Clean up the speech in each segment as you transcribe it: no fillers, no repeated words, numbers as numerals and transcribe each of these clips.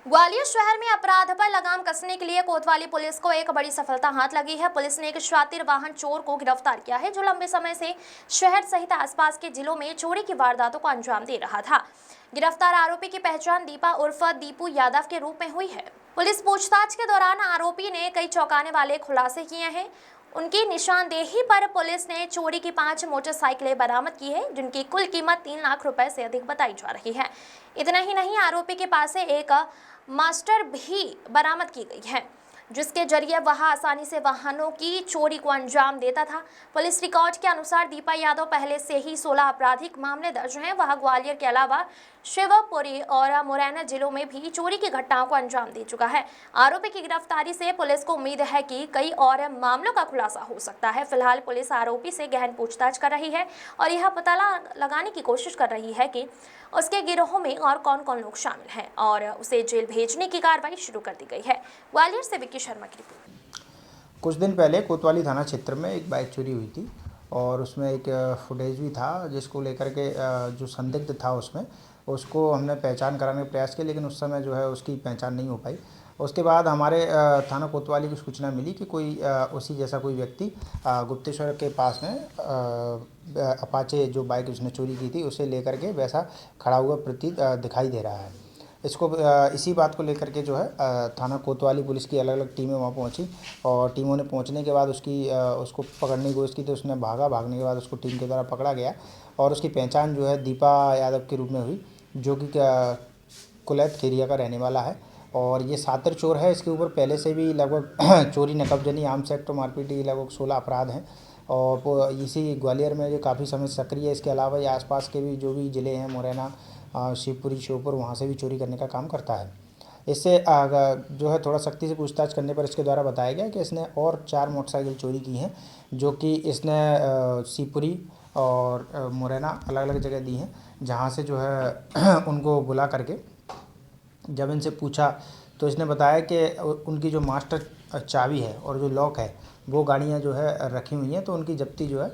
ग्वालियर शहर में अपराध पर लगाम कसने के लिए कोतवाली पुलिस को एक बड़ी सफलता हाथ लगी है। पुलिस ने एक शातिर वाहन चोर को गिरफ्तार किया है, जो लंबे समय से शहर सहित आसपास के जिलों में चोरी की वारदातों को अंजाम दे रहा था। गिरफ्तार आरोपी की पहचान दीपा उर्फ दीपू यादव के रूप में हुई है। पुलिस पूछताछ के दौरान आरोपी ने कई चौंकाने वाले खुलासे किए हैं। उनकी निशानदेही पर पुलिस ने चोरी की 5 मोटरसाइकिलें बरामद की है, जिनकी कुल कीमत 3 लाख रुपए से अधिक बताई जा रही है। इतना ही नहीं, आरोपी के पास से एक मास्टर भी बरामद की गई है, जिसके जरिए वह आसानी से वाहनों की चोरी को अंजाम देता था। पुलिस रिकॉर्ड के अनुसार दीपा यादव पहले से ही 16 आपराधिक मामले दर्ज हैं। वह ग्वालियर के अलावा शिवपुरी और मुरैना जिलों में भी चोरी की घटनाओं को अंजाम दे चुका है। आरोपी की गिरफ्तारी से पुलिस को उम्मीद है कि कई और मामलों का खुलासा हो सकता है। फिलहाल पुलिस आरोपी से गहन पूछताछ कर रही है और यह पता लगाने की कोशिश कर रही है कि उसके गिरोह में और कौन कौन लोग शामिल हैं और उसे जेल भेजने की कार्रवाई शुरू कर दी गई है। ग्वालियर से विक्की शर्मा की रिपोर्ट। कुछ दिन पहले कोतवाली थाना क्षेत्र में एक बाइक चोरी हुई थी और उसमें एक फुटेज भी था, जिसको लेकर के जो संदिग्ध था उसको हमने पहचान कराने का प्रयास किया, लेकिन उस समय जो है उसकी पहचान नहीं हो पाई। उसके बाद हमारे थाना कोतवाली की सूचना मिली कि कोई उसी जैसा कोई व्यक्ति गुप्तेश्वर के पास में अपाचे जो बाइक उसने चोरी की थी उसे लेकर के वैसा खड़ा हुआ प्रतीत दिखाई दे रहा है। इसको इसी बात को लेकर के जो है थाना कोतवाली पुलिस की अलग अलग टीमें वहाँ पहुँची और टीमों ने पहुँचने के बाद उसको पकड़ने की कोशिश की, तो उसने भागने के बाद उसको टीम के द्वारा पकड़ा गया और उसकी पहचान जो है दीपा यादव के रूप में हुई, जो कि कुलैत खेरिया का रहने वाला है और ये शातिर चोर है। इसके ऊपर पहले से भी लगभग चोरी, नकबजनी, आर्म्स एक्ट और मारपीट के लगभग 16 अपराध हैं और इसी ग्वालियर में जो काफ़ी समय सक्रिय है। इसके अलावा ये आसपास के भी जो भी ज़िले हैं, मुरैना, शिवपुरी, श्योपुर, वहाँ से भी चोरी करने का काम करता है। इससे जो है थोड़ा सख्ती से पूछताछ करने पर इसके द्वारा बताया गया कि इसने और 4 मोटरसाइकिल चोरी की हैं, जो कि इसने शिवपुरी और मुरैना अलग अलग जगह दी हैं, जहाँ से जो है उनको बुला करके जब इनसे पूछा तो इसने बताया कि उनकी जो मास्टर चाबी है और जो लॉक है वो गाड़ियाँ जो है रखी हुई हैं, तो उनकी जब्ती जो है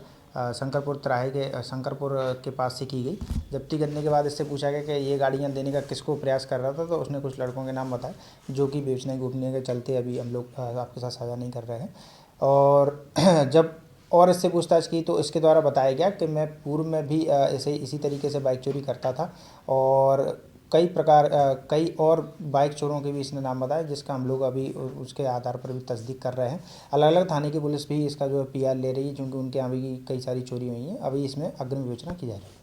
शंकरपुर तिराहे के शंकरपुर के पास से की गई। जब्ती करने के बाद इससे पूछा गया कि ये गाड़ियाँ देने का किसको प्रयास कर रहा था, तो उसने कुछ लड़कों के नाम बताए, जो कि बेचने गोपनीय के चलते अभी हम लोग आपके साथ साझा नहीं कर रहे हैं। और जब और इससे पूछताछ की तो इसके द्वारा बताया गया कि मैं पूर्व में भी इसी तरीके से बाइक चोरी करता था और कई और बाइक चोरों के भी इसने नाम बताया, जिसका हम लोग अभी उसके आधार पर भी तस्दीक कर रहे हैं। अलग अलग थाने की पुलिस भी इसका जो है PR ले रही है, क्योंकि उनके यहाँ भी कई सारी चोरी हुई हैं। अभी इसमें अग्रिम विवेचना की जा रही है।